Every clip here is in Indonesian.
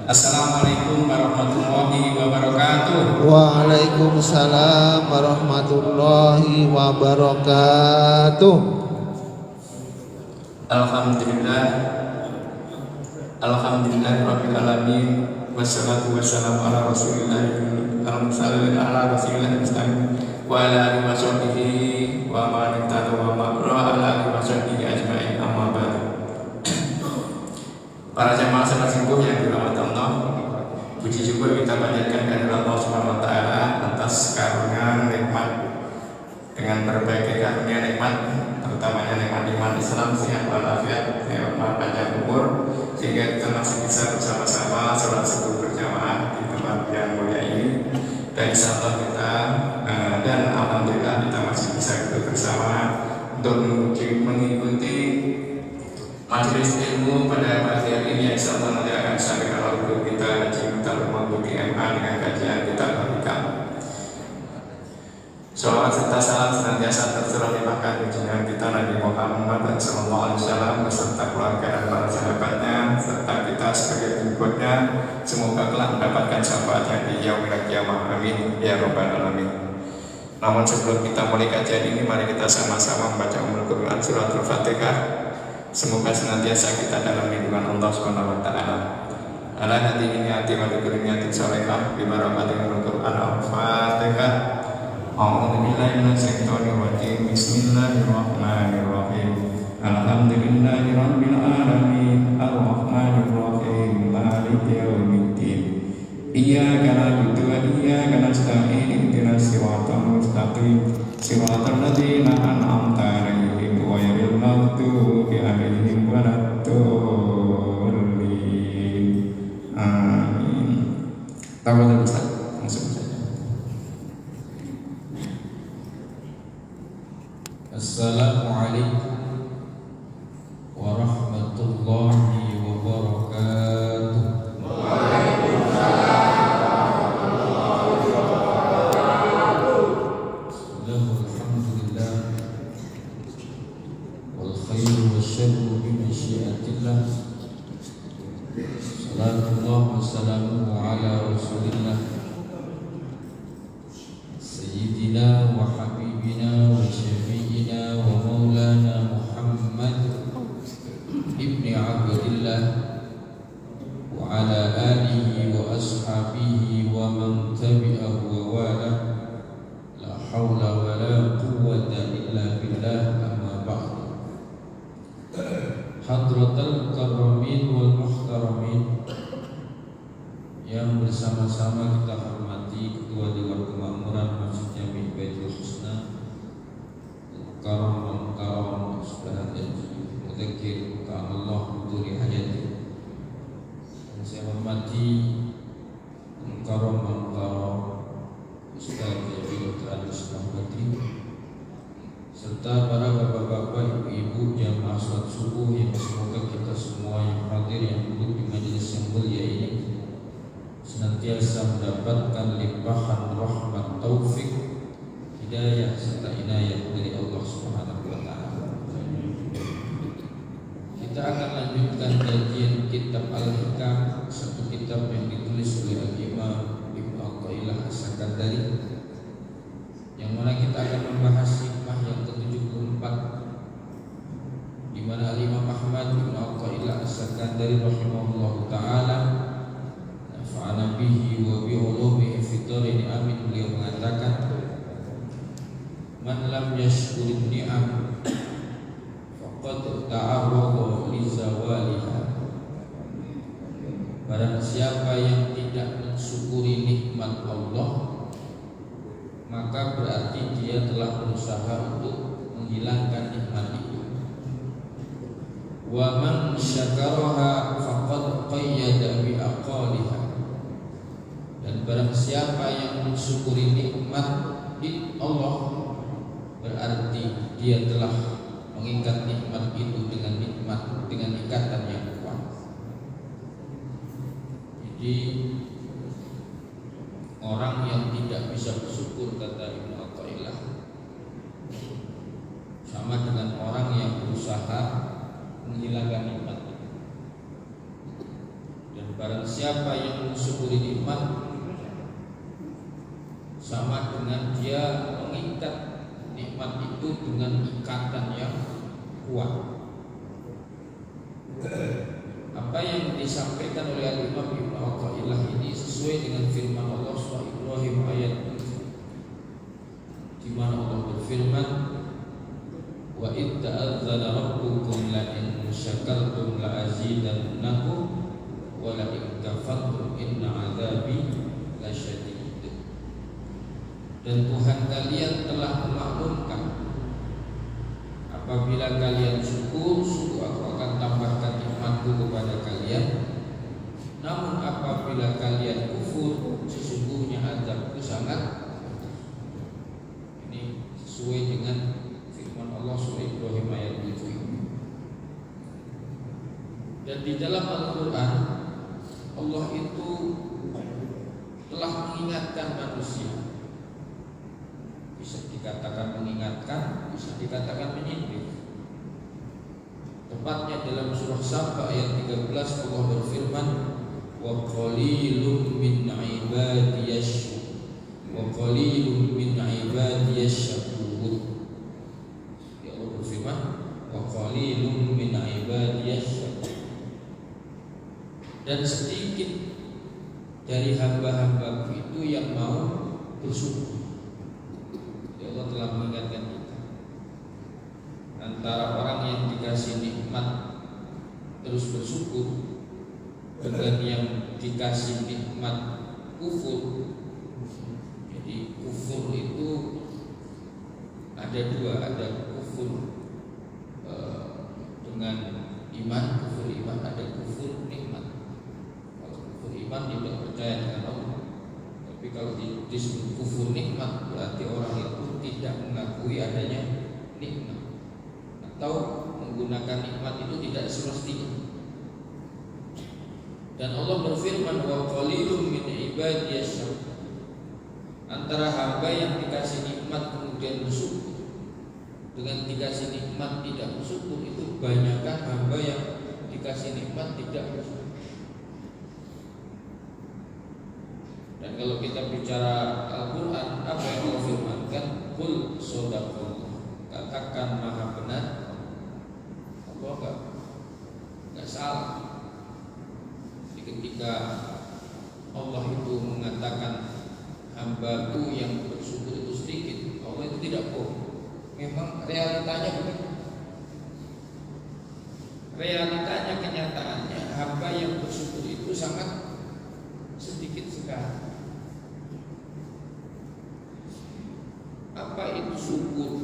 Assalamualaikum warahmatullahi wabarakatuh. Waalaikumsalam warahmatullahi wabarakatuh. Alhamdulillah, Rabbil alamin. Wassalatu wassalamu ala rasulillah mustaqim wa ala alihi wa sahbihi wa man tabi'ahum wa ala alihi wa sahbihi ajma'in, amma ba'du. Para jamaah salat subuh yang dirahmati Allah, puji syukur kita panjatkan kehadirat Allah Subhanahu wa taala atas karunia nikmat dengan berbagai karunia nikmat, terutamanya nikmat iman Islam, sehat walafiat, nikmat panjang umur, sehingga kita masih bisa bersama-sama sholat subuh berjamaah di tempat yang mulia ini. Dan insyaallah kita dan alhamdulillah kita masih bisa duduk bersama untuk mengikuti majelis ilmu pada pagi hari ini. Insyaallah nanti akan disampaikan oleh guru kita Haji Mukhtar Mahmud MA dengan kajian kita Al-Hikam. Salawat serta salam senantiasa tercurah limpahkan junjungan kita Nabi Muhammad sallallahu alaihi wasallam beserta keluarga dan para sahabatnya serta kita sebagai pengikutnya, semoga kelak mendapatkan syafaatnya di yaumil qiyamah. Amin ya rabbal alamin. Namun sebelum kita mulai kajian ini, mari kita sama-sama membaca Ummul Quran surat Al-Fatihah. Semoga senantiasa kita dalam lindungan Allah Subhanahu wa taala. Ala hadihi niati wa dzikri niati salihah bi barakatil Quran Al-Fatihah. A'udzu billahi minasyaitonir rajim. Bismillahirrahmanirrahim. Alhamdulillahi rabbil alamin. Arrahmanir rahim. Maliki yaumiddin. Iyyaka na'budu wa iyyaka nasta'in. Ihdinas siratal mustaqim. Siratal ladzina an'amta 'alaihim ghairil maghdubi 'alaihim waladdallin. Amin. Tafadhol Ustaz. Langsung saja. Assalamualaikum warahmatullahi wabarakatuh. Alhamdulillah, wal khairu wasyarru bi masyiatillah. Salatullah wassalamu ala rasulillah Sayyidina wa habibina wa syafi'ina wa maulana Muhammad ibni Abdillah wa ala alihi wa ashabihi wa man tabi'ahu wa wala. La hawla wa la quwwata illa billah, amma ba'd. Hadratal karamin wal muhtaramin yang bersama-sama kita hormati Ketua Dewan Kemakmuran Masjid Jami Baitul Husna Karam Subhan Haji Mudzakir Ta'ala Muduri Hayati. Dan saya hormati Karam Ustaz Haji Dr. Islam Badri serta para bapak-bapak, ibu-ibu jamaah salat subuh yang semoga kita semua yang hadir yang duduk di majelis yang mulia ini senantiasa mendapatkan limpahan rahmat, taufik, hidayah serta inayah dari Allah Subhanahu wa taala. Kita akan lanjutkan kajian kitab Al-Hikam, satu kitab yang ditulis oleh Al-Imam Ibnu Athaillah As-Sakandari, yang mana kita akan membahas hikmah yang ke-74, di mana Al-Imam Ahmad Ibnu Athaillah As-Sakandari rahimahullahu taala nafa'ana bihi wa bi ulumihi fi dharin amin, beliau mengatakan, man lam yashkurin ni'am faqad ta'arrada li zawaliha. Barang siapa yang tidak mensyukuri nikmat Allah, maka berarti dia telah berusaha untuk menghilangkan nikmat itu. Wa man syakaraha faqad qayyada bi aqaliha. Dan barang siapa yang mensyukuri nikmat Allah, berarti dia telah mengikat nikmat itu dengan ikatan yang kuat. Jadi orang yang tidak bisa bersyukur, kata Ibnu Athaillah, sama dengan orang yang berusaha menghilangkan nikmat itu. Dan barang siapa yang mensyukuri nikmat sama dengan dia mengikat nikmat itu dengan ikatan yang kuat. Apa yang disampaikan oleh Al-Imam Ibnu Athaillah ini sesuai dengan firman Allah surah Ibrahim ayat 7, di mana Allah berfirman, wa id ta'adzana rabbukum la in syakartum la azidannakum wa la in kafartum inna 'adzabi lasyadid. Dan Tuhan kalian telah memaklumkan, apabila kalian syukur, sungguh aku akan tambahkan nikmatku kepada kalian. Namun apabila kalian kufur, sesungguhnya azabku sangat. Ini sesuai dengan firman Allah surah Ibrahim ayat 7. Dan di dalam Al-Quran, Allah itu telah mengingatkan manusia. Bisa dikatakan mengingatkan, bisa dikatakan menyindir. Tepatnya dalam surah Saba ayat 13 Allah berfirman, wa qalilun min ibadiyash wa qalilun min ibadiyash syakur. Ya Allah berfirman, wa qalilun min ibadiyash syakur. Dan sedikit dari hamba-hambaku itu yang mau bersyukur. Allah telah mengingatkan kita, antara orang yang dikasih nikmat terus bersyukur dengan yang dikasih nikmat kufur. Jadi kufur itu ada dua, ada kufur dengan iman, kufur iman, ada kufur nikmat. Kalau kufur iman tidak percaya dengan Allah. Tapi kalau disebut kufur nikmat, berarti orang itu tidak mengakui adanya nikmat atau menggunakan nikmat itu tidak semestinya. Dan Allah berfirman, wa qalilun min ibadiyash syakur. Antara hamba yang dikasih nikmat kemudian bersyukur dengan dikasih nikmat tidak bersyukur, itu banyakkan hamba yang dikasih nikmat tidak bersyukur. Dan kalau kita bicara Al-Quran, apa yang Allah firmankan? Qul shadaqallah, katakan maha benar Allah, enggak salah. Jadi ketika Allah itu mengatakan hamba-Ku yang bersyukur itu sedikit, Allah itu tidak bohong. Memang realitanya begitu. Realitanya, kenyataannya hamba yang bersyukur itu sangat sedikit sekali. Apa itu syukur?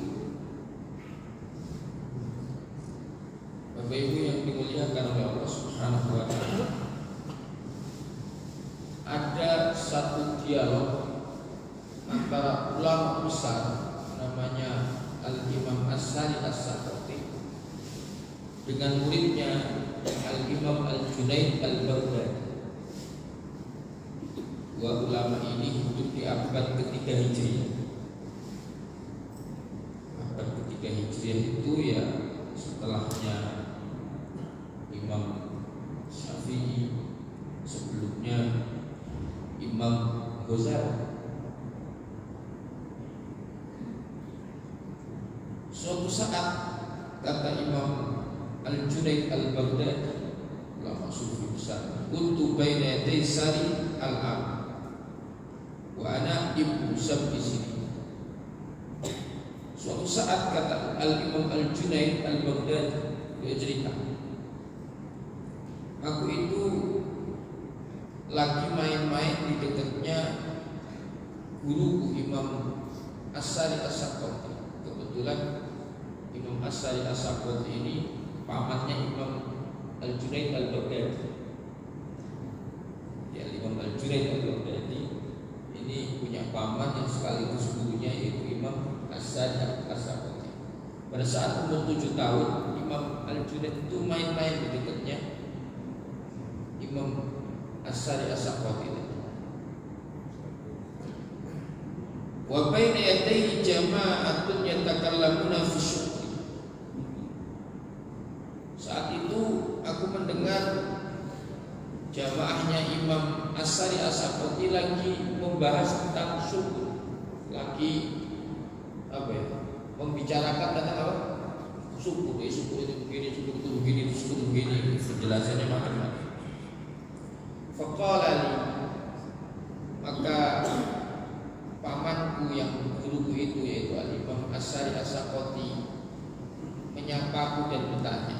Bapak Ibu yang dimuliakan oleh Allah Subhanahu wa taala, ada satu dialog antara ulama besar namanya Al-Imam As-Sari As-Sakoti dengan muridnya Al-Imam Al-Junaid Al-Baghdadi. Dua ulama ini hidup di abad ketiga Hijriah. Abad ketiga Hijriah itu ya setelahnya Imam Syafi'i, sebelumnya Imam Ghazali. Suatu saat kata Imam Al-Junaid Al-Baghdadi, ulama sufi besar, kuntu baina yaday Sari al-Am wa ana ibnu sab'i sinin. Suatu saat kata Al-Imam Al-Junaid Al-Baghdadi, dia cerita, aku itu lagi main-main di dekatnya guruku Imam As-Sari As-Sakoti. Kebetulan Imam As-Sari As-Sakoti ini pamannya Imam Al-Junaid Al-Baghdadi. Ya, Imam Al-Junaid Al-Baghdadi ini punya paman yang sekaligus gurunya, yaitu Imam As-Sari As-Sakoti. Pada saat umur 7 tahun, Imam Al-Junaid itu main-main di dekatnya Imam As-Sari As-Sakoti. Wa baina yadayhi jama'atun yatakallamuna fi syukri. Saat itu aku mendengar jamaahnya Imam As-Sari As-Sakoti lagi membahas tentang syukur, lagi membicarakan tentang apa? Syukur. Syukur itu begini, syukur itu begini, syukur begini. Penjelasannya macam-macam. Faqala li, maka pamanku yang guruku itu yaitu Al-Imam As-Sari As-Sakoti menyapaku dan bertanya,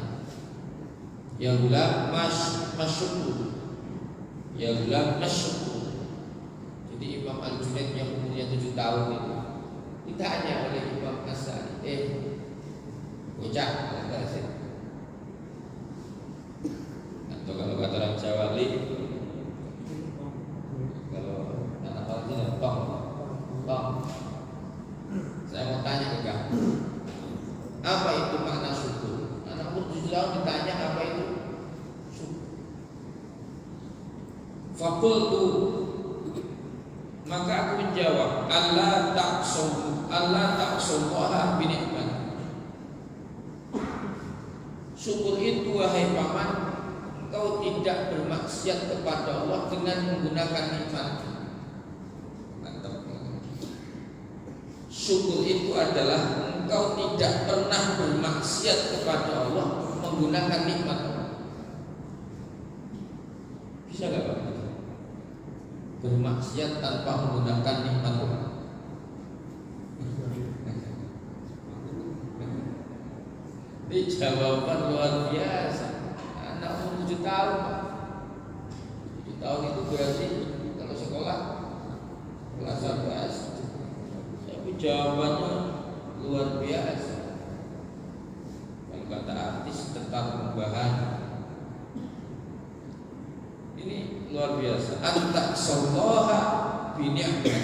ya gulam masyukur, ya gulam masyukur. Jadi Imam Al-Junaid yang umurnya 7 tahun itu ditanya oleh Imam As-Sari, bocah, atau kalau kata orang Jawa kalau anak orang tong, saya mau tanya ke kamu, apa itu makna syukur? Anak umur 7 tahun ditanya apa itu syukur. Fakultu, maka aku menjawab, Allah taksallaha binikmat. Syukur itu wahai paman, engkau tidak bermaksiat kepada Allah dengan menggunakan nikmat. Mantap. Syukur itu adalah engkau tidak pernah bermaksiat kepada Allah menggunakan nikmat. Bisa gak Pak? Bermaksiat tanpa menggunakan nikmat Allah. Ini jawaban luar biasa. Anak umur 7 tahun. 7 tahun itu berarti kalau sekolah kelas 11. Tapi jawabannya luar biasa. Kalau kata artis tetap membahan. Ini luar biasa. Anta sallaha bi ni'mat.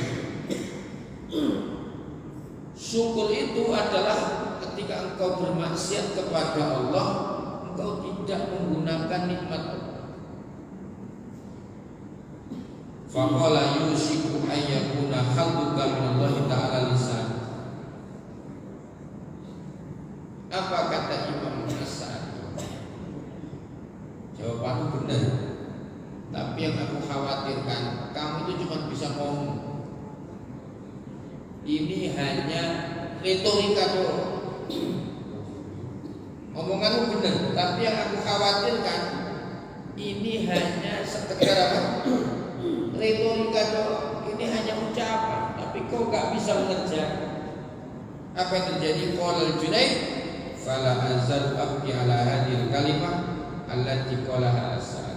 Syukur itu adalah ketika engkau bermaksiat kepada Allah, engkau tidak menggunakan nikmat Allah. Faqala yusiku ayyakuna hadduka minallahi ta'ala lisan. Apa kata Imam As-Sari? Jawabanmu benar. Tapi yang aku khawatirkan, kamu itu cuma bisa ngomong. Ini hanya retorika doang. Omonganmu benar, tapi yang aku khawatirkan ini hanya sekedar apa? Retorika doang. Ini hanya ucapan, tapi kau gak bisa mengerjakan. Apa yang terjadi? Qala Al-Junaid, fala azal abdi ala hadhil kalimah allati qalaha As-Sari.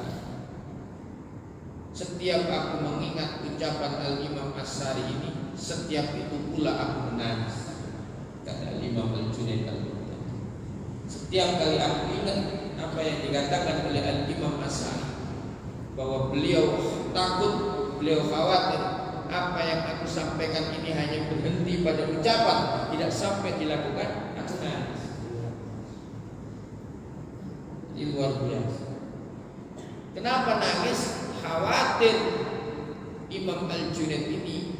Setiap aku mengingat ucapan Al-Imam As-Sari ini, setiap itu pula aku menangis. Kata Imam Al-Junaid Al-Baghdadi. Setiap kali aku ingat apa yang dikatakan oleh Al-Imam As-Sari, bahwa beliau takut, beliau khawatir apa yang aku sampaikan ini hanya berhenti pada ucapan, tidak sampai dilakukan, aku nangis. Ini luar biasa. Kenapa nangis? Khawatir Imam Al-Junaid ini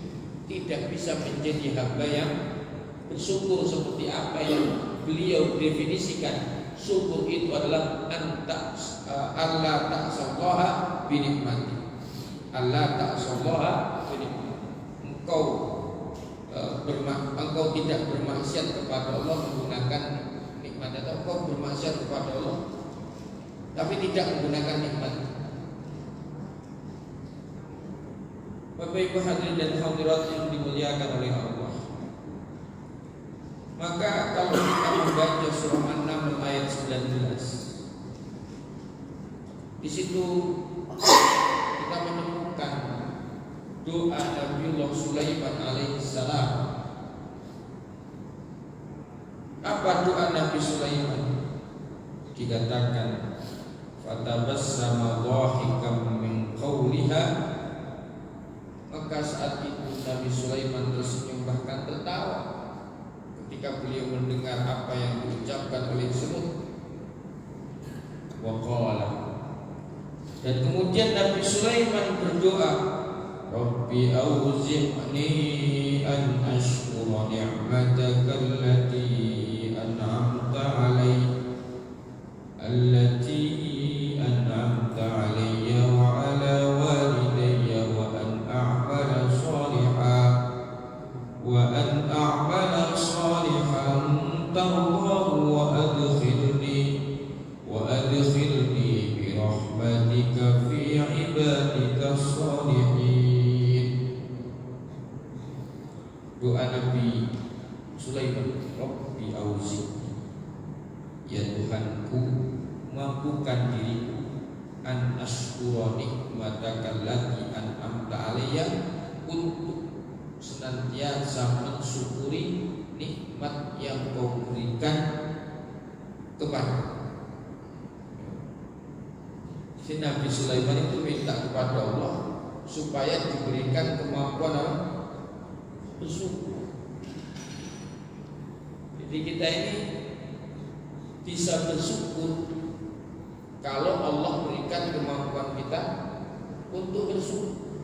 tidak bisa menjadi hamba yang bersyukur seperti apa yang beliau definisikan. Syukur itu adalah Allah ta'sallaha binikmati. Allah ta'sallaha binikmati. Engkau tidak bermaksiat kepada Allah menggunakan nikmat, atau engkau bermaksiat kepada Allah tapi tidak menggunakan nikmat. Bapak Ibu hadirin dan hadirat yang dimuliakan oleh Allah, maka kalau kita membaca surah An-Naml ayat 19, di situ kita menemukan doa Nabiullah Sulaiman alaihissalam. Apa doa Nabi Sulaiman? Dikatakan fatabassama dhahikan min qawliha, maka saat itu Nabi Sulaiman tersenyum bahkan tertawa ketika beliau mendengar apa yang diucapkan oleh semut. Waqala, dan kemudian Nabi Sulaiman berdoa, Rabbi auzi'ni an ashkura ni'mataka allati an'amta alayya wa ala walidayya الصالحين. Doa Nabi Sulaiman, Rabbi auzi'ni, ya Tuhanku, mampukan diriku an ashkura nikmataka allati an'amta alayya, untuk senantiasa mensyukuri nikmat yang Kau berikan kepada. Si Nabi Sulaiman itu minta kepada Allah supaya diberikan kemampuan apa? Bersyukur. Jadi kita ini bisa bersyukur kalau Allah berikan kemampuan kita untuk bersyukur.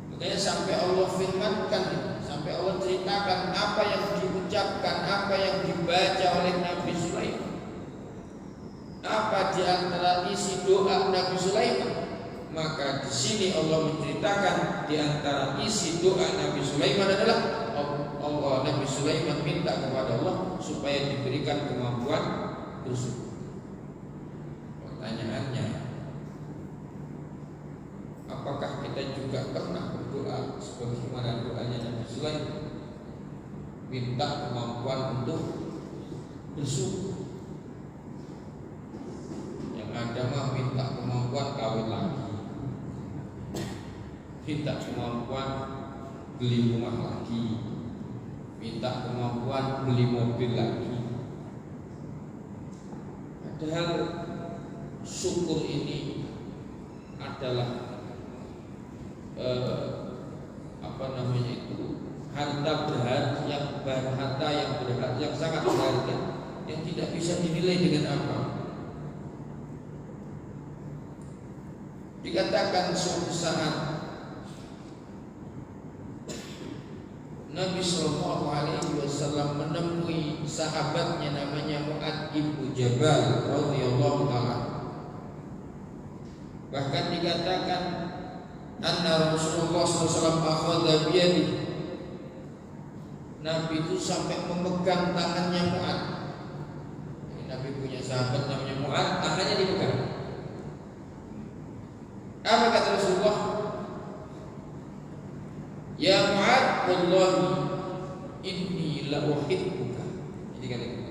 Makanya sampai Allah firmankan, sampai Allah ceritakan apa yang diucapkan, apa yang dibaca oleh Nabi Sulaiman, apa di antara isi doa Nabi Sulaiman. Maka di sini Allah menceritakan di antara isi doa Nabi Sulaiman adalah Nabi Sulaiman minta kepada Allah supaya diberikan kemampuan bersyukur. Pertanyaannya, apakah kita juga pernah berdoa sebagaimana doanya Nabi Sulaiman, minta kemampuan untuk bersyukur? Yang ada mah minta kemampuan kawin lagi, minta kemampuan beli rumah lagi, minta kemampuan beli mobil lagi. Padahal syukur ini adalah harta berharga yang sangat berharga, yang tidak bisa dinilai dengan apa. Dikatakan suatu saat Nabi Sallallahu Alaihi Wasallam menemui sahabatnya namanya Mu'adz bin Jabal radhiyallahu taala. Bahkan dikatakan anna Rasulullah SAW akhadha biyadihi, Nabi itu sampai memegang tangannya Mu'adz. Nabi punya sahabat namanya Mu'adz, tangannya dipegang. Apa kata Rasulullah? Ya Mu'adz, wallahi inni la uhibbuka. Jadi kan itu,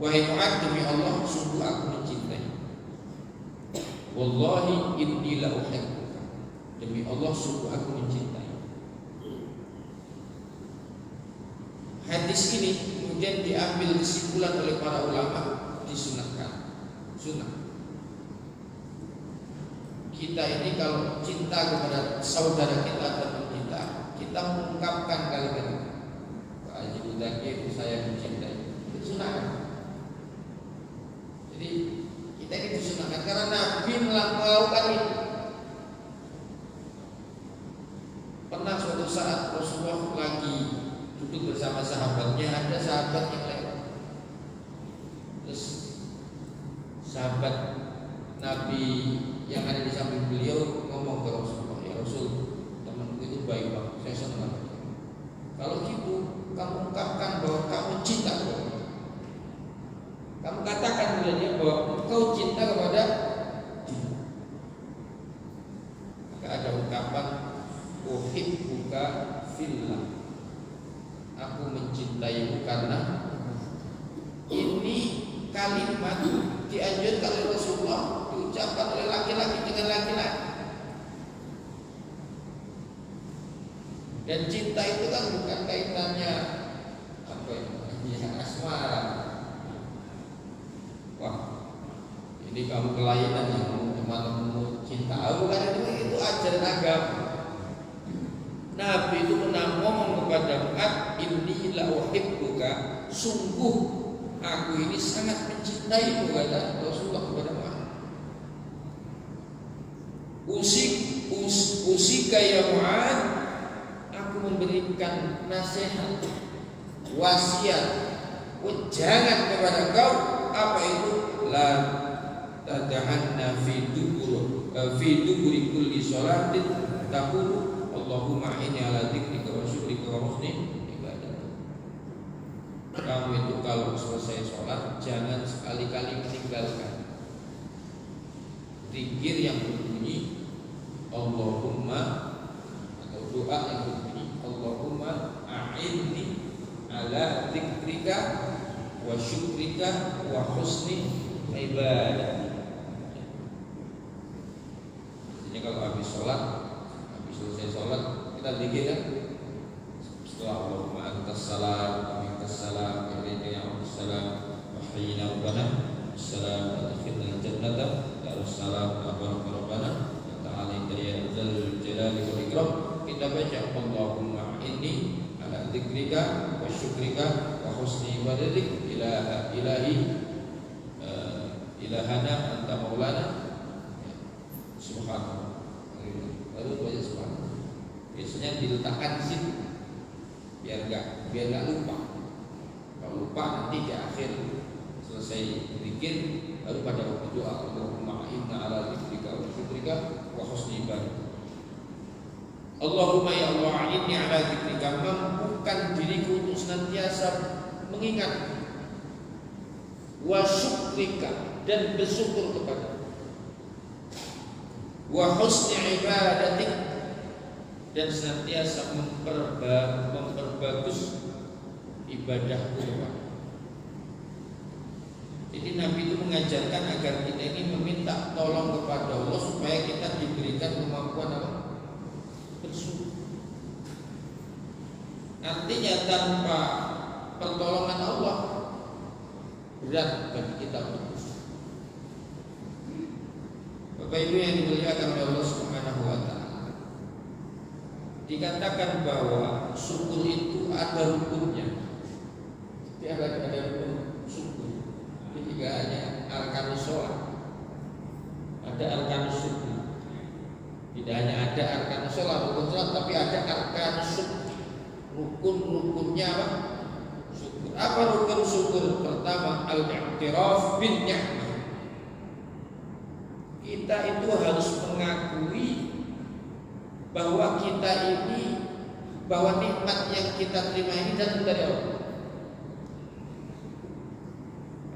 wahai Mu'adz, demi Allah sungguh aku mencintai. Wallahi inni la uhibbuka, demi Allah sungguh aku mencintai. Hadis ini kemudian diambil kesimpulan oleh para ulama, disunahkan. Sunnah. Kita ini kalau cinta kepada saudara kita atau kita mengungkapkan kalimat itu. Pak Haji Mudakir, saya mencintai. Itu sunnah. Jadi kita ini disunahkan karena Nabi melakukan itu. Pernah suatu saat Rasulullah lagi duduk bersama sahabatnya, ada sahabat yang lewat. Terus sahabat Nabi yang ada di samping beliau ngomong ke Rasulullah, ya Rasul, temanku itu baik banget, saya senang. Kalau gitu, kamu ungkapkan bahwa kamu cinta kepada dia. Kamu katakan kepada dia bahwa engkau cinta kepada dia. Maka ada ungkapan uhibbuka fillah, aku mencintaimu karena. Ini kalimat dianjurkan oleh Rasulullah, diucapkan oleh laki-laki dengan laki-laki. Dan cinta itu kan bukan kaitannya apa ya, asmara. Wah, ini kamu kelainan yang teman-teman cinta, bukan itu ajaran agama. Nabi itu pernah ngomong kepada Mu'adz, inni la uhibbuka, sungguh aku ini sangat mencintaimu, kata Rasulullah kepada Mu'adz. Usika ya Mu'adz, aku memberikan nasihat, wasiat, jangan kepada kau, apa itu? La tad'anna fi duburi kulli sholatin taqulu Allahumma inni ala dzikrika wa syukrika wa husni ibadatik. Kamu itu kalau selesai sholat jangan sekali-kali meninggalkan zikir yang Allahumma, atau doa yang berbunyi Allahumma a'inni ala dzikrika wa syukrika wa husni ibadah. Jadi kalau habis selesai sholat kita zikir kan. Setelah Allahumma antas salam wa minkas salam wa ilaika ya'udus salam wa hayyina rabbana assalam wa adkhilna jannata darussalam wa baraka rabbana wa ta'ala ya dzal jalali wal ikram. Kita baca Allahumma inni ala dzikrika wa syukrika wa husni ibadatik ilahana anta maulana subhanallah. Lalu baca subhanallah. Biasanya diletakkan di situ biar nggak lupa. Kalau lupa nanti di akhir selesai zikir baru pada waktu doa Allahumma inna ala dzikrika wa syukrika wa husni ibadatik. Allahumma ya Allah inni ala dzikrika, mampukan diriku untuk senantiasa mengingat, wa syukrika dan bersyukur kepada, wa husni ibadatik dan senantiasa memperbagus ibadahku kepada. Jadi Nabi itu mengajarkan agar kita ini meminta tolong kepada Allah supaya kita diberikan kemampuan apa? Bersyukur. Artinya tanpa pertolongan Allah berat bagi kita untuk bersyukur. Bapak Ibu yang dimuliakan oleh Allah Subhanahu wa taala, dikatakan bahwa syukur itu ada rukunnya. Tidak ada rukun syukur. Jadi tidak hanya arkanus sholat, ada arkanus syukur. Tidak hanya ada arkanus sholat, rukun sholat, tapi ada arkanus syukur. Rukun-rukunnya apa? Syukur. Apa rukun syukur? Pertama, al-i'tiraf bin ni'mah. Kita itu harus mengakui bahwa kita ini, bahwa nikmat yang kita terima ini datang dari Allah.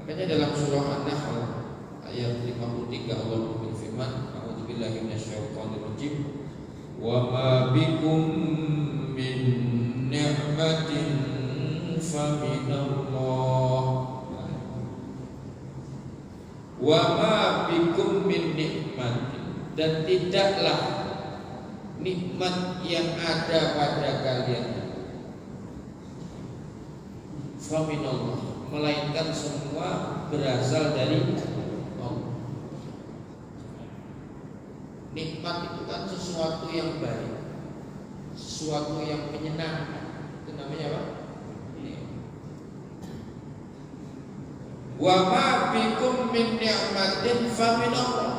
Makanya dalam surah An-Nahl ayat 53 Allah berfirman, a'udzubillahi minasyaitonir rajim, wa ma bikum min ni'matin faminallah, wa ma bikum min nikmatin, dan tidaklah nikmat yang ada pada kalian faminallah, melainkan semua berasal dari Allah. Nikmat itu kan sesuatu yang baik, sesuatu yang menyenangkan, itu namanya apa? Wa ma bikum min ni'matin faminallah.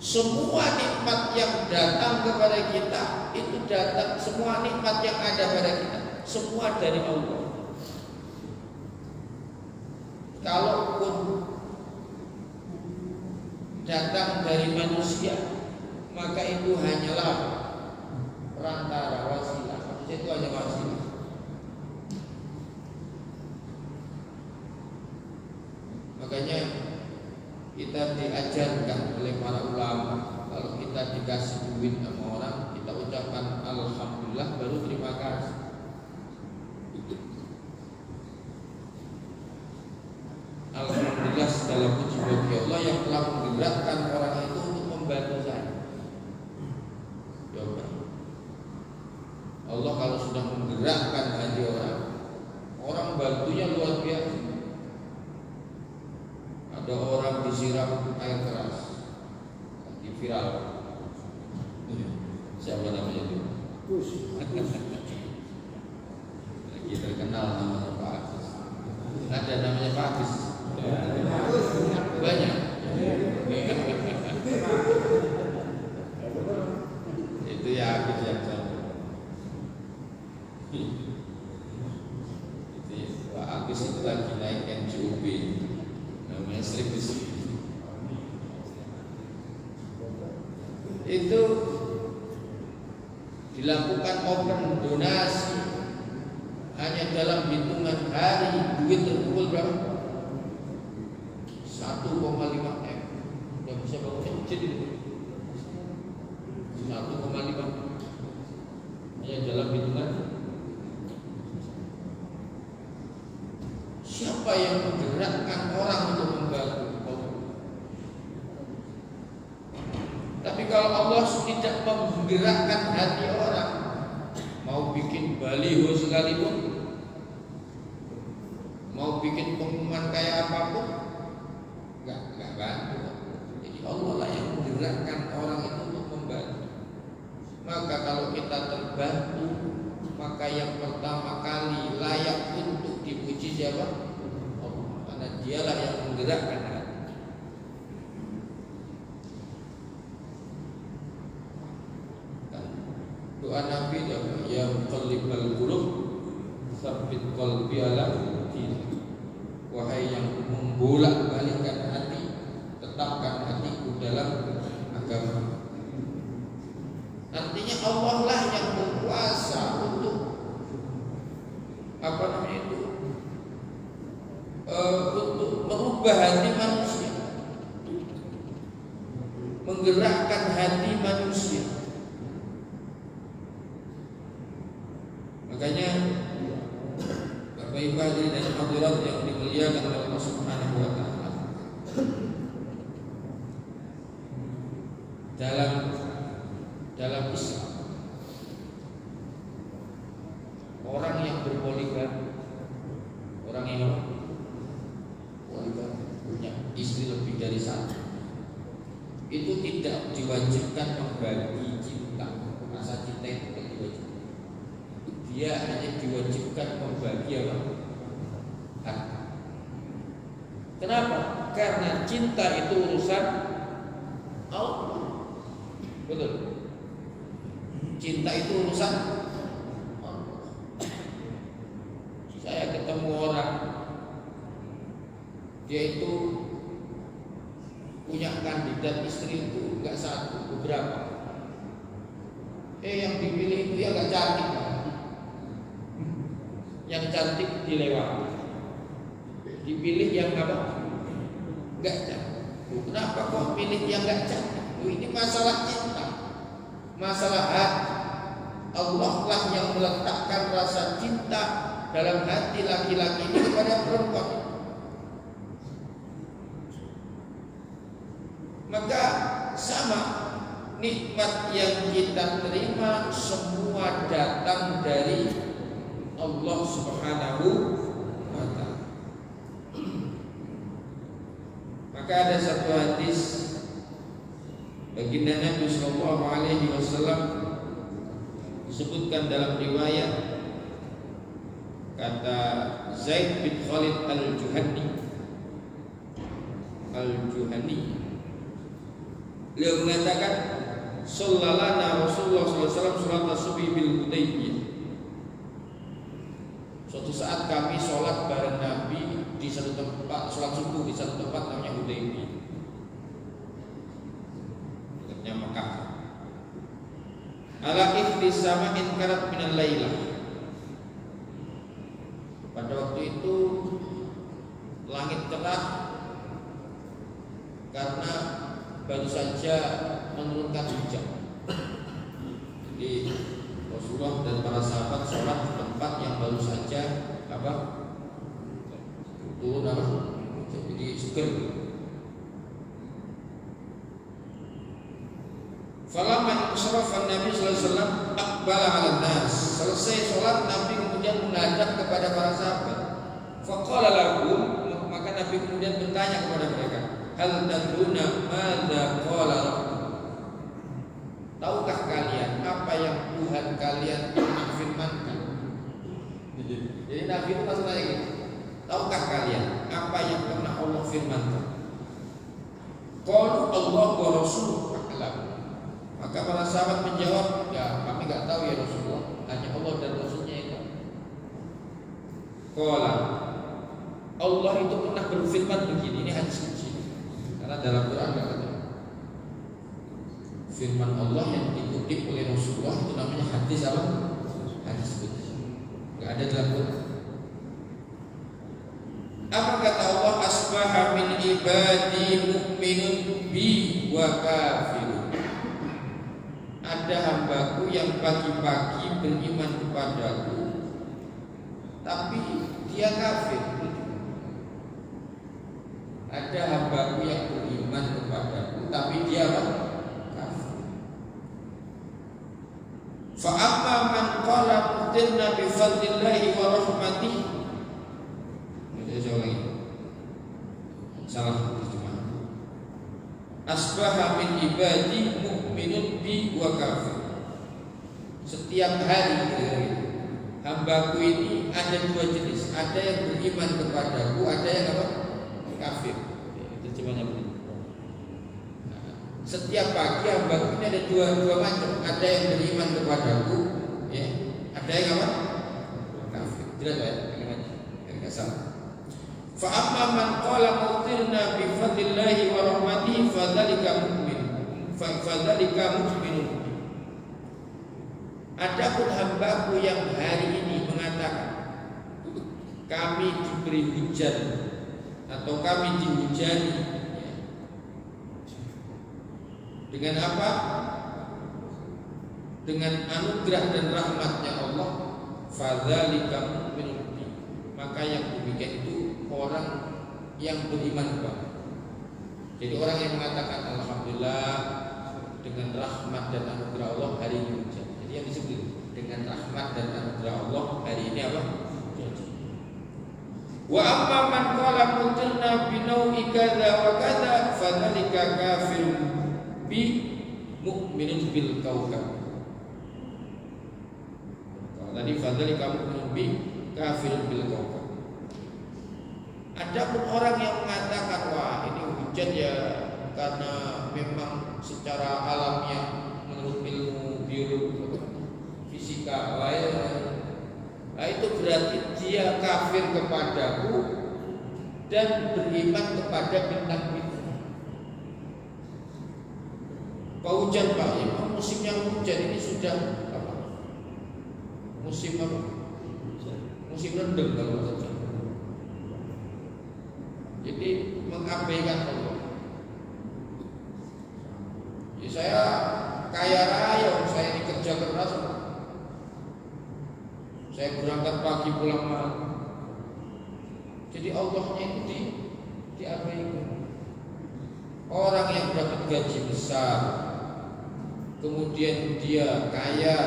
Semua nikmat yang datang kepada kita itu datang, semua nikmat yang ada pada kita semua dari Allah. Kalaupun datang dari manusia, maka itu hanyalah perantara, wasilah. Maksudnya itu hanya wasilah. Makanya kita diajarkan oleh para ulama, kalau kita dikasih duit sama orang, kita ucapkan alhamdulillah baru terima kasih. Alhamdulillah segala puji bagi Allah yang telah menggerakkan orang itu untuk membantu saya. Coba, Allah kalau sudah menggerakkan hati orang bantunya luar biasa. Ada orang disiram air keras, di viral. Siapa namanya itu? Lagi terkenal namanya Pak Agus. Ada namanya Pak Agus. Banyak. Itu ya Agus yang sama. Itu Pak Agus itu lagi naik NJOB. Namanya Sri Bisi. Itu dilakukan open donasi hanya dalam hitungan hari, duit terkumpul berapa? 1,5 M. Udah bisa bangun masjid itu. yang menggerakkan orang untuk membantu Allah. Tapi kalau Allah tidak menggerakkan hati orang, mau bikin baliho sekalipun, mau bikin pengumuman kayak apapun, nggak bantu. Jadi Allah lah yang menggerakkan orang itu untuk membantu. Maka kalau kita terbantu, maka yang pertama kali layak untuk dipuji siapa? Allah, karena dialah yang menggerakkan hati. Doa Nabi ya muqallibal qulub tsabbit qalbi ala dinik. Wahai yang membolak-balikkan hati, tetapkan hatiku dalam agama. Artinya Allah lah yang berkuasa untuk untuk merubah hati manusia, menggerakkan hati manusia. Makanya Bapak Ibu hadirin dan hadirat yang dimuliakan oleh Allah Subhanahu wa taala, dalam Islam orang yang berpoligami, orang yang punya istri lebih dari satu, itu tidak diwajibkan membagi cinta. Rasa cinta itu tidak diwajibkan. Dia hanya diwajibkan membagi apa? Harta. Kenapa? Karena cinta itu urusan Allah. Betul. Cinta itu urusan Allah. Saya ketemu orang, dia itu punya kandidat istri itu enggak satu, beberapa. Yang dipilih itu ya enggak cantik. Yang cantik dilewati, dipilih yang apa? Enggak cantik. Kenapa kok pilih yang enggak cantik? Ini masalah cinta, masalah hati. Allah lah yang meletakkan rasa cinta dalam hati laki-laki ini kepada perempuan. Maka sama, nikmat yang kita terima semua datang dari Allah Subhanahu wa ta'ala. Maka ada satu hadis baginda Nabi sallallahu alaihi wasallam disebutkan dalam riwayat, kata Zaid bin Khalid al-Juhani, beliau mengatakan, "Shallalana Rasulullah sallallahu alaihi wasallam salat subuh bil Hudaybiyah." Suatu saat kami sholat bareng Nabi di satu tempat, sholat subuh di satu tempat namanya Hudaybiyah, dekatnya Mekah. Ala ihtisama in karat minal lailah. Pada waktu itu langit cerah karena baru saja menurunkan hujan. Jadi Rasulullah dan para sahabat sholat di tempat yang baru saja turun jadi seger. Falamma insarafa Nabi sallallahu alaihi wasallam aqbala 'ala nas. Selesai sholat, Nabi kemudian menghadap kepada para sahabat. Faqala lahum, maka Nabi kemudian bertanya kepada mereka, hal tadruna madza qala rabbukum? Tahukah kalian apa yang Tuhan kalian firmankan? Jadi Nabi itu langsung tanya gitu, tahukah kalian apa yang pernah Allah firmankan? Qalu Allah wa rasuluhu a'lam. Maka para sahabat menjawab, ya kami enggak tahu ya Rasulullah, hanya Allah dan Rasulnya yang tahu. Qala, Allah itu pernah berfirman begini, ini hadis kecil, karena dalam Quran enggak ada. Firman Allah yang dikutip oleh Rasulullah itu namanya hadis apa? Hadis kecil, enggak ada dalam Quran. Apa kata Allah? Asbaha min ibadi mu'minun bi wa kafirun. Ada hambaku yang pagi-pagi beriman kepadaku, tapi dia kafir. ada hambaku yang beriman kepadaku tapi dia apa? Kafir. Fa amma man qala mutirna bi fadlillahi wa rahmatihi. Saya lagi. Salah terjemahan. Asbaha min ibadi mu'minun bi wa kafir. Setiap hari hambaku ini ada dua jenis. Ada yang beriman kepadaku, ada yang apa? Kafir. Terjemahnya begini. Setiap pagi hambaku ini ada dua macam. Ada yang beriman kepadaku, ya. Ada yang apa? Kafir. Jelas ya? Kalimatnya. Enggak salah. Fa amma man qala mutirna bi fadlillahi wa rahmatihi fadzalika mu'min. Fadzalika mu'minun. Adapun hambaku yang hari ini mengatakan kami diberi hujan atau kami dihujani, dengan apa? Dengan anugerah dan rahmatnya Allah. Fadzalika mu'minun. Maka yang demikian itu orang yang beriman kepada. Jadi orang yang mengatakan alhamdulillah dengan rahmat dan anugerah Allah hari ini hujan. Jadi yang disebut dengan rahmat dan anugerah Allah hari ini apa? Wa amma man qala mutirna bi nau'i kadza wa kadza fadzalika kafirun bi mu'minun bil kaukab. Tadi fadzalika mu'minun bi kafirun bil kaukab. Adapun orang yang mengatakan wah ini hujan ya karena memang secara alamiah menurut ilmu biologi fisika nah itu berarti dia kafir kepadaku dan beriman kepada bintang-bintang. Pak hujan Pak, ya, musimnya hujan ini sudah apa? Musim apa? Musim rendem kalau saja. Jadi mengabaikan Allah. Ya, saya kaya raya, saya ini kerja keras. Saya berangkat pagi pulang malam. Jadi Allahnya itu diabaikan. Orang yang dapat gaji besar, kemudian dia kaya,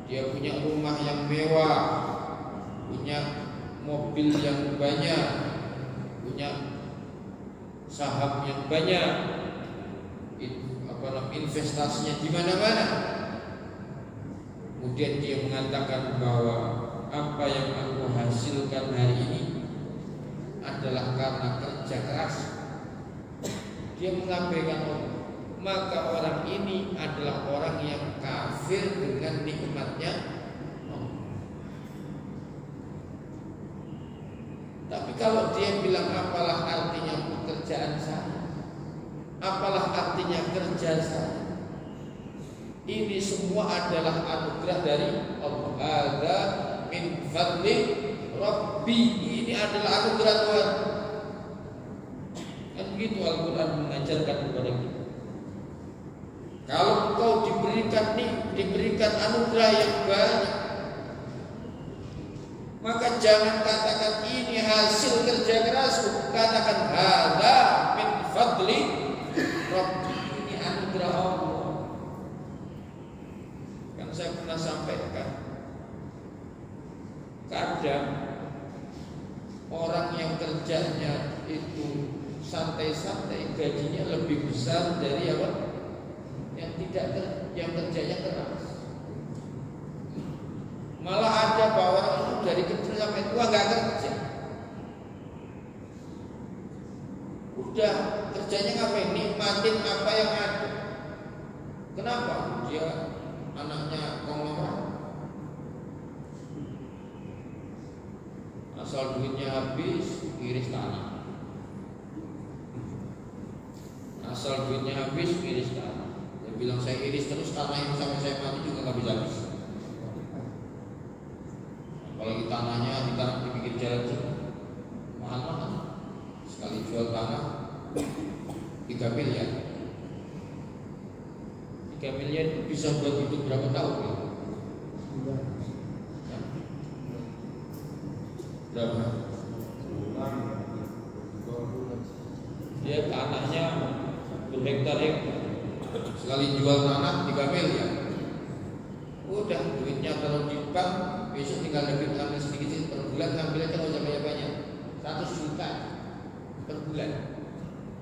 dia punya rumah yang mewah, punya mobil yang banyak, punya saham yang banyak, investasinya di mana-mana. Kemudian dia mengatakan bahwa apa yang aku hasilkan hari ini adalah karena kerja keras. Dia mengabaikan Allah. Maka orang ini adalah orang yang kafir dengan nikmatnya Allah. Tapi kalau dia bilang apalah artinya pekerjaan saya, apalah artinya kerja saya, ini semua adalah anugerah dari Allah. Ada min fadli Rabbi. Ini adalah anugerah Tuhan. Kan begitu Al-Quran mengajarkan kepada kita. Kalau engkau diberikan anugerah yang banyak, maka jangan katakan ini hasil kerja kerasku. Katakan hadza min fadli Rabbi. Ini anugerah Allah. Kan saya pernah sampaikan, kadang orang yang kerjanya itu santai-santai gajinya lebih besar dari apa? Yang kerjanya keras. Malah ada bahwa orang itu dari kecil sampai tua nggak kerja. Udah kerjanya ngapain? Nikmatin apa yang ada. Kenapa? Dia anaknya konglomerat. Asal duitnya habis, iris tanah. Asal duitnya habis, iris tanah. Dia bilang saya iris terus tanah yang sampai saya mati juga nggak bisa habis. Apalagi tanahnya ditanam di pinggir jalan sini, mahal-mahal. Sekali jual tanah 3 miliar. 3 miliar itu bisa buat hidup berapa tahun ya? Berapa? sekali jual tanah 3 miliar. Udah duitnya kalau di bank besok tinggal ambil sedikit per bulan, ambil aja nggak usah banyak-banyak. 100 juta per bulan,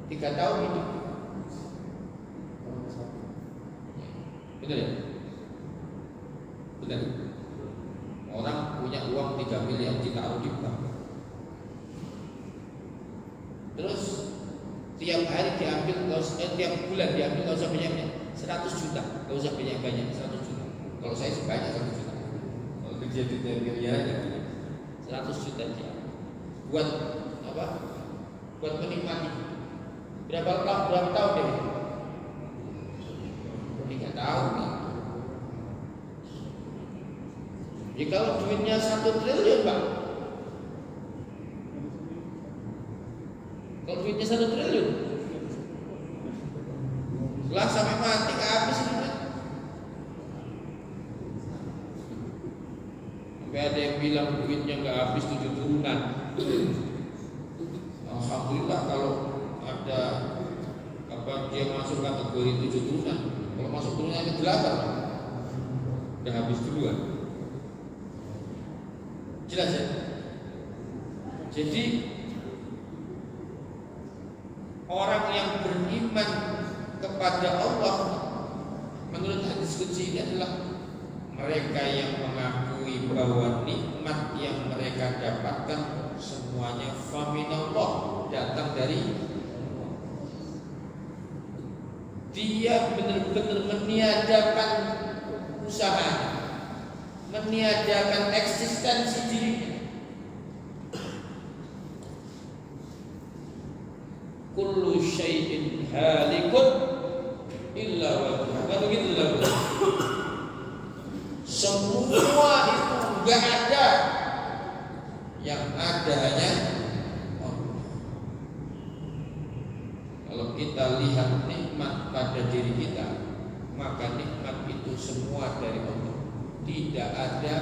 3 tahun hidup. Betul ya? Betul. Orang punya uang 3 miliar ditaruh di bank. Terus tiap hari diambil, tiap bulan diambil, nggak usah banyak-banyak. 100 juta, nggak usah banyak-banyak. 100 juta. Kalau saya sebanyak 100 juta. Kalau kerja di miliar aja 100 juta dia. Buat apa? Buat menikmati. Berapa tahun deh? 3 tahun. Jadi kalau duitnya 1 triliun, Pak. Kalau duitnya 1 triliun, setelah sampai mati nggak habis ini. Sampai ada yang bilang duitnya nggak habis 7 turunan. Alhamdulillah kalau ada dia masuk kategori 7 turunan. Kalau masuk turunan ke 8, udah habis duluan. Jelas ya? Jadi orang yang beriman kepada Allah menurut hadis qudsi ini adalah mereka yang mengakui bahwa nikmat yang mereka dapatkan semuanya faminallah, datang dari dia. Benar-benar meniadakan usaha, meniadakan eksistensi dirinya. Kullu syai'in halikun illa wajhah. Kan begitu lah. Semua itu enggak ada, yang ada hanya Allah. Kalau kita lihat nikmat pada diri kita, maka nikmat itu semua dari Allah. Tidak ada,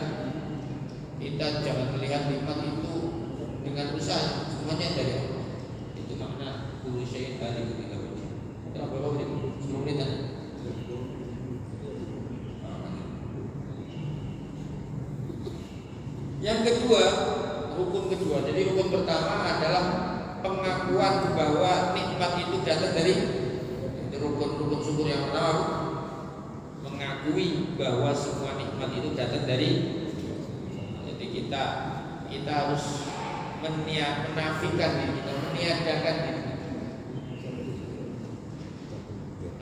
kita jangan melihat nikmat itu dengan usaha, semuanya dari Allah. Itu makna kullu syai'in halikun illa wajhah. Berapa menit? 10 menit. Yang kedua, rukun kedua. Jadi rukun pertama adalah pengakuan bahwa nikmat itu datang dari rukun syukur yang pertama, mengakui bahwa semua nikmat itu datang dari. Jadi kita harus menafikan diri kita, meniadakan diri kita.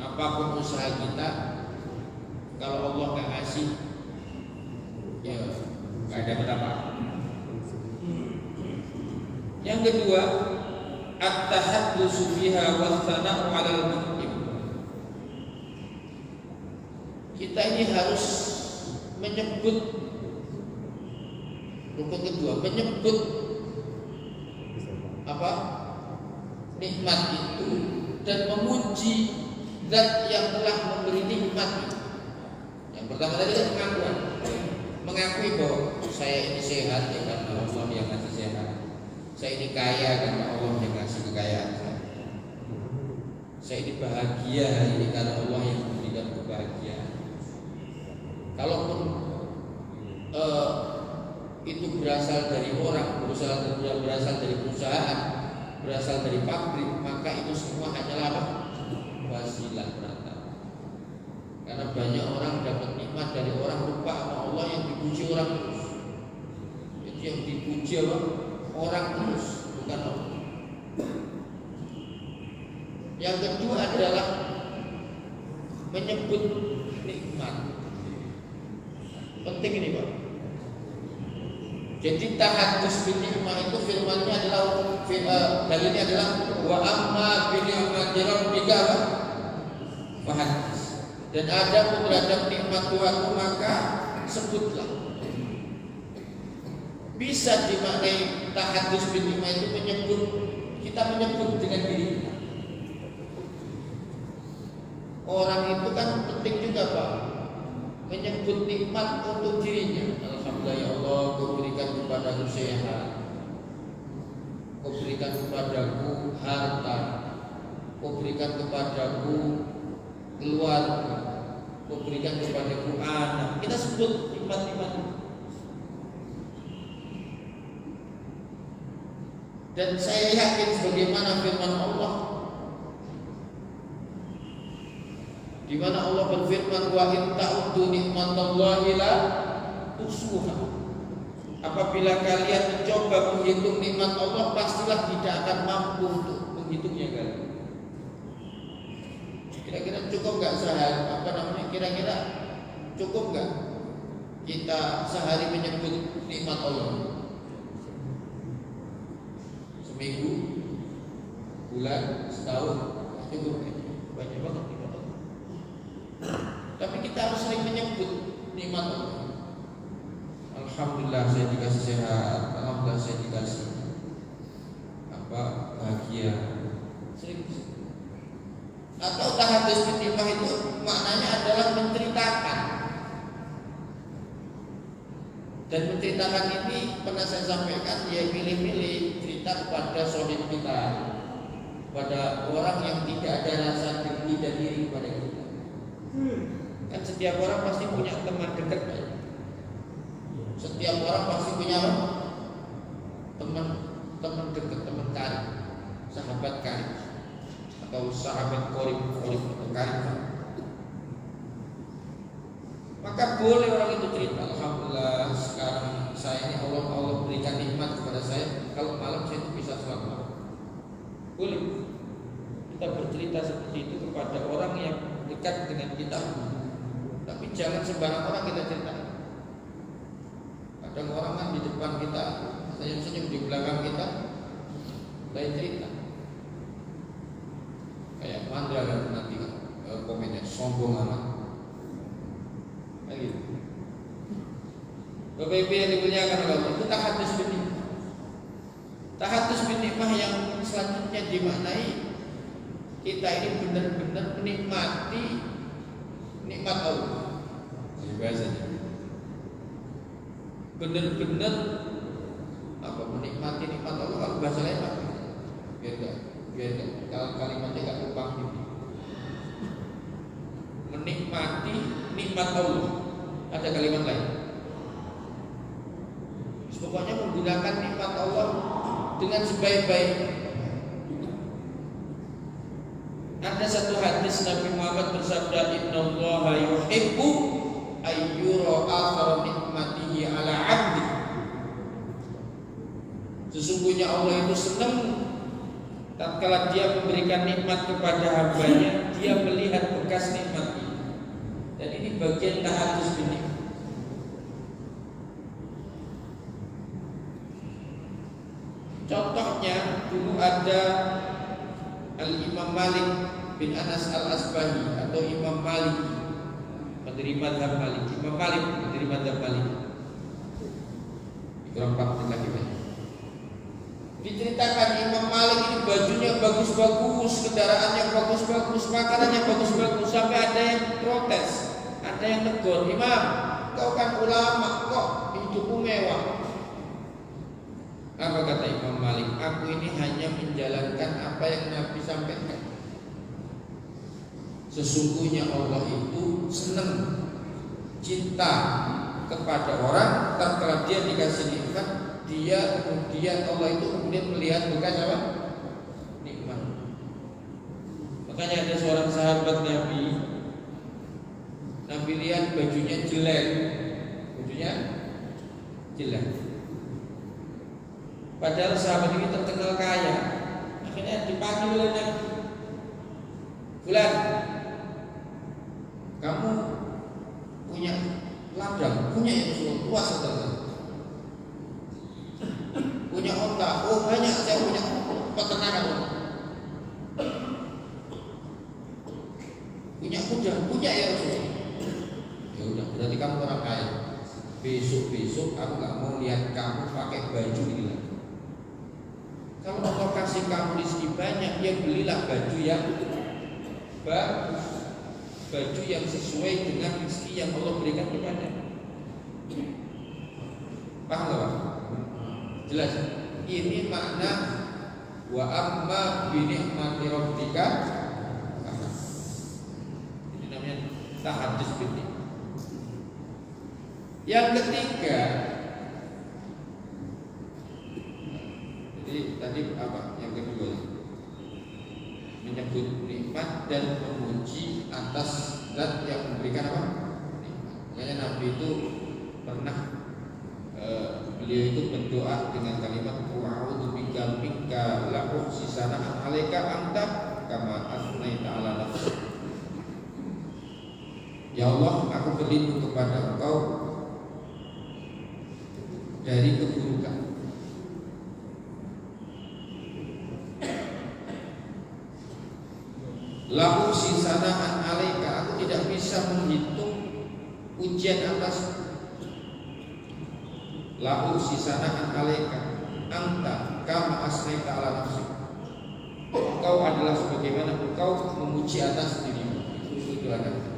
Apapun usaha kita, kalau Allah nggak ngasih, ya nggak ada apa-apa. Yang kedua, at-tahaddusu biha wa tsana'u 'alal mu'min. Kita ini harus menyebut, rukun kedua, menyebut apa? Nikmat itu dan memuji zat yang telah memberi nikmat. Yang pertama tadi kan pengakuan, mengakui bahwa saya ini sehat ya karena Allah yang ngasih sehat. Saya ini kaya karena Allah yang ngasih kekayaan. Saya ini bahagia hari ini karena Allah yang memberikan kebahagiaan. Kalaupun itu berasal dari orang, berasal dari perusahaan, berasal dari pabrik, maka itu semua hanyalah apa? Wasilah perantara. Karena banyak orang dapat nikmat dari orang, lupa sama Allah, yang dipuji orang terus. Itu yang dipuji apa? Orang terus, bukan Allah. Yang kedua adalah menyebut nikmat. Penting ini Pak. Jadi tahaddus bil nikmah itu firmannya adalah dalilnya adalah wa amma bi ni'mati rabbika fahaddits. Dan ada terhadap nikmat Tuhanmu maka sebutlah. Bisa dimaknai tahaddus bil nikmah itu menyebut, kita menyebut dengan diri kita. Orang itu kan penting juga Pak, menyebut nikmat untuk dirinya. Alhamdulillah ya Allah, Kau berikan kepadaku sehat, Kau berikan kepadaku harta, Kau berikan kepadaku keluar, memberikan kepadaku anak. Kita sebut nikmat-nikmat. Dan saya yakin sebagaimana firman Allah, di mana Allah berfirman, wa in ta'uddu nikmatallahi la tuhsuha. Apabila kalian mencoba menghitung nikmat Allah, pastilah tidak akan mampu untuk menghitungnya kalian. Kira-kira cukup nggak sehari? Kira-kira cukup nggak kita sehari menyebut nikmat Allah? Seminggu, bulan, setahun, cukup? Banyak banget nikmat Allah. Tapi kita harus sering menyebut nikmat Allah. Alhamdulillah saya dikasih sehat, alhamdulillah saya dikasih bahagia. Sering. Atau tahadus bin nikmah itu maknanya adalah menceritakan. Dan menceritakan ini pernah saya sampaikan, dia milih-milih cerita kepada saudara kita, pada orang yang tidak ada rasa dengki dan iri kepada kita. Kan setiap orang pasti punya teman dekat, ya? Setiap orang pasti punya teman dekat, teman karib, sahabat karib, atau sahabat korib atau karib. Maka boleh orang itu cerita, alhamdulillah sekarang saya ini Allah berikan nikmat kepada saya. Kalau malam saya itu bisa sholat malam. Boleh kita bercerita seperti itu kepada orang yang dekat dengan kita. Tapi jangan sembarang orang kita ceritakan. Kadang orang kan di depan kita senyum-senyum, di belakang kita lain cerita. Kayak Mandra kan nanti komennya sombong amat. Lagi. Bapak Ibu yang dimuliakan Allah, itu tahadus bin nikmah. Tahadus bin nikmah yang selanjutnya dimaknai kita ini benar-benar menikmati nikmat Allah. Ini bahasanya. Benar-benar menikmati nikmat Allah. Kalau bahasa lain apa? Biar kalau kalimatnya nggak tumpang gitu. Menikmati nikmat Allah. Ada kalimat lain. Pokoknya menggunakan nikmat Allah dengan sebaik-baiknya. Ada satu hadis Nabi Muhammad bersabda, innallaha yuhibbu ayyura athara nikmatihi ala 'abdi. Sesungguhnya Allah itu senang tatkala dia memberikan nikmat kepada hambanya, dia melihat bekas nikmat itu. Dan ini bagian tahadus bin nikmah. Contohnya dulu ada Al-Imam Malik bin Anas Al-Asbahi atau Imam Malik pendiri mazhab Malik. Imam Malik pendiri mazhab Malik. Kurang paham lagi banyak. Diceritakan Imam Malik ini bajunya bagus-bagus, kendaraannya bagus-bagus, makanannya bagus-bagus, sampai ada yang protes, ada yang tegur, Imam, kau kan ulama, kok hidupmu mewah? Apa kata Imam Malik? Aku ini hanya menjalankan apa yang Nabi sampaikan. Sesungguhnya Allah itu senang, cinta kepada orang tatkala dia dikasih nikmat, dia kemudian Allah itu kemudian melihat bekas apa? Nikmat. Makanya ada seorang sahabat Nabi lihat bajunya jelek, padahal sahabat ini terkenal kaya. Akhirnya dipanggil oleh Nabi, Fulan, kamu punya ladang, punya yang luas atau punya onta? Oh banyak, saya punya peternakan. Punya kuda, punya ya Rasulullah. Ya udah, berarti kamu orang kaya. Besok aku nggak mau lihat kamu pakai baju ini lagi. Kalau Allah kasih kamu rezeki banyak, ya belilah baju yang bagus, baju yang sesuai dengan rezeki yang Allah berikan kepada. Paham nggak Pak? Jelas. Ini makna wa amma bi ni'mati rabbika. Tahadus bil. Yang ketiga, jadi tadi apa? Yang kedua menyebut nikmat dan memuji atas zat yang memberikan apa? Nikmat. Makanya Nabi itu pernah beliau itu berdoa dengan kalimat wa'udzu bika minka la uhsi sana'an 'alaika anta kama asnaita 'ala nafsik. Ya Allah, aku berlindung kepada Engkau dari keburukan. La uhsi sana'an 'alaika, aku tidak bisa menghitung pujian atas. La uhsi sana'an 'alaika anta kama asnaita 'ala nafsik. Engkau adalah sebagaimana engkau memuji atas dirimu. Itu ada.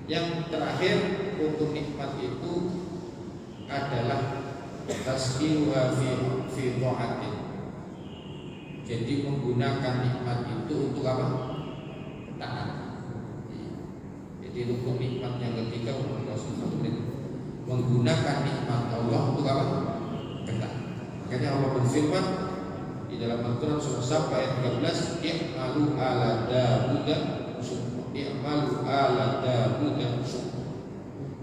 Yang terakhir untuk nikmat itu adalah tasbihuha fi ta'atin. Jadi menggunakan nikmat itu untuk apa? Taat. Jadi rukun nikmat yang ketiga menggunakan nikmat Allah untuk apa? Taat. Makanya Allah berfirman di dalam Al-Quran surah Saba ayat 13, i'malu ala Dawud syukra. I'malu ala Dawud syukra.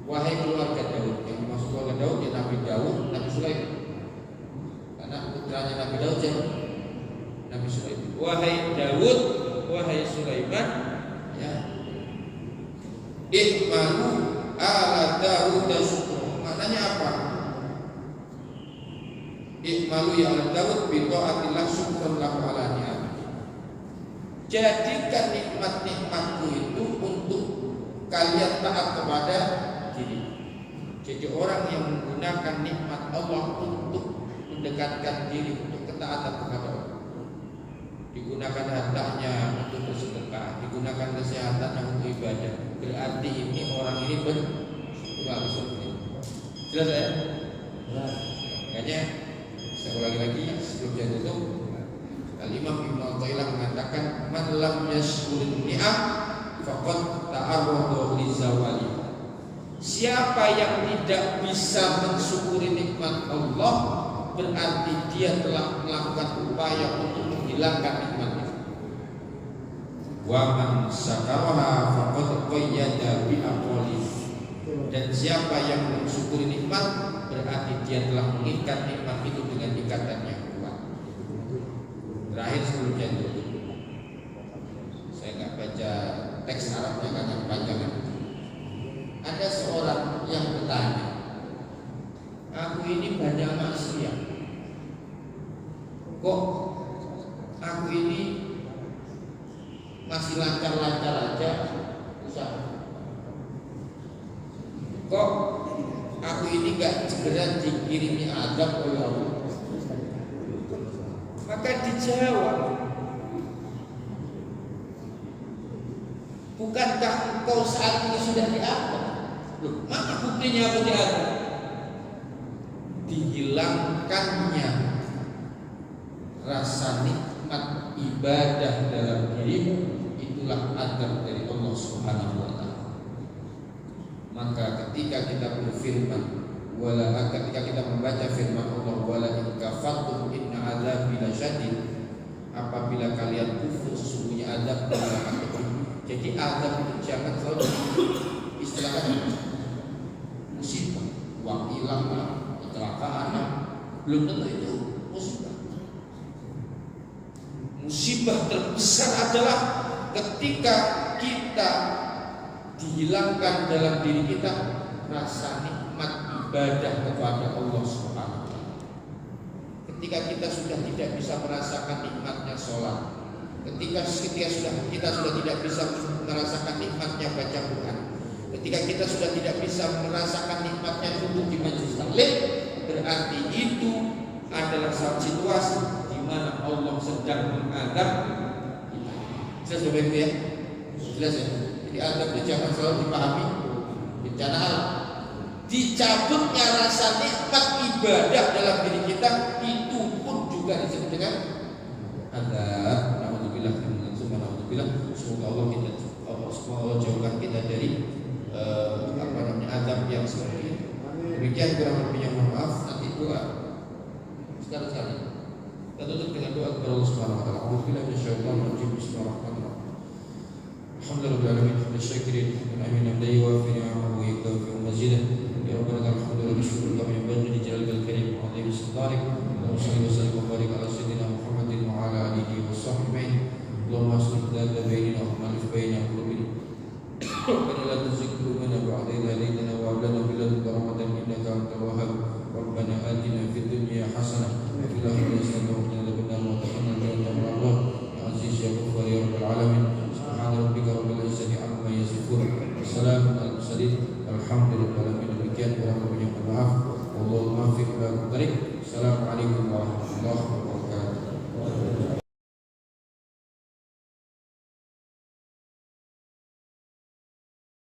Wahai keluarga Daud, yang dimaksud keluarga Daud ya Nabi Daud, Nabi Sulaiman. Karena putranya Nabi Daud siapa? Nabi Sulaiman. Wahai Daud, wahai Sulaiman, ya. I'malu ala Dawud syukra. Maknanya apa? I'malu ya ala Dawud bi ta'atillah syukran lahu ala ni'am. Jadikan nikmat-nikmatku itu untuk kalian taat kepada diri. Jadi orang yang menggunakan nikmat Allah untuk mendekatkan diri untuk ketaatan kepada Allah, digunakan hartanya untuk bersedekah, digunakan kesehatannya untuk ibadah, berarti ini orang ini bersyukur. Jelas ya? Makanya saya ulangi lagi sebelum saya tutup. Al-Imam Ibnu Athaillah mengatakan man lam yashkurin ni'am faqad ta'arrada li zawali. Siapa yang tidak bisa mensyukuri nikmat Allah berarti dia telah melakukan upaya untuk menghilangkan nikmat itu. Wa man syakaraha faqad qayyada bi aqwali. Dan siapa yang mensyukuri nikmat berarti dia telah mengikat nikmat itu dengan ikatan yang kuat. Terakhir sebelum jatuh, saya nggak baca teks Arabnya karena kepanjangan. Ada seorang yang bertanya, aku ini banyak maksiat, kok aku ini masih lancar-lancar aja usaha? Kok aku ini gak segera dikirimi azab oleh Allah? Maka dijawab, bukankah engkau saat ini sudah diazab? Loh, mana buktinya aku diazab? Dihilangkannya rasa nikmat ibadah dalam dirimu, itulah azab dari Allah Subhanahu wa ta'ala. Maka ketika kita berfirman, ketika kita membaca firman Allah, wala in kafartum inna adzabi lasyadid, apabila kalian kufur sesungguhnya azab adalah akan. Jadi azab itu jangan selalu istilahkan musibah, uang hilang, kecelakaan, belum tentu itu musibah. Musibah terbesar adalah ketika kita dihilangkan dalam diri kita rasa nikmat ibadah kepada Allah Subhanahu wa ta'ala. Ketika kita sudah tidak bisa merasakan nikmatnya sholat, ketika kita sudah tidak bisa merasakan nikmatnya baca Quran, ketika kita sudah tidak bisa merasakan nikmatnya duduk di majelis taklim, berarti itu adalah satu situasi di mana Allah sedang mengadab kita. Jelas Bapak Ibu ya? Jelas ya? Jadi adab itu jangan selalu dipahami bencana alam. Dicabutnya rasa nikmat ibadah dalam diri kita itu pun juga disebut dengan adab. Alhamdulillah, semoga Allah jauhkan kita dari terjadi adab yang seperti itu. Demikian kurang lebihnya, mohon maaf. Nanti doa sekali-sekali kita tutup dengan doa kepada Allah Subhanahu wa taala. A'udzubillahi minasyaitonir rajim. Bismillahirrahmanirrahim. Alhamdulillahirabbil alamin syakirin amin abdi wa fi ni'amahu wa yakfi mazidah. Ya rabbana alhamdulillah bisyukur kami yang bagi dijalalil karim wa alaihi sallallahu wa sallam wa barik ala sayyidina Muhammadin wa ala alihi wa sahbihi. Allahumma aslih dzata bainina wa khalif baina qulubina. ربنا لا تزغ قلوبنا بعد إذ هديتنا وهب لنا من لدنك رحمة إنك أنت الوهاب ربنا آتنا في الدنيا حسنة وفي الآخرة حسنة وقنا عذاب النار وتقبل منا يا الله يا عزيز يا غفار يا رب العالمين سبحان ربك رب العزة عما يصفون وسلام على المرسلين الحمد لله رب العالمين. Demikian kurang lebihnya, mohon maaf. Wallahu muwaffiq ila aqwamit thoriq. Assalamualaikum warahmatullahi wabarakatuh.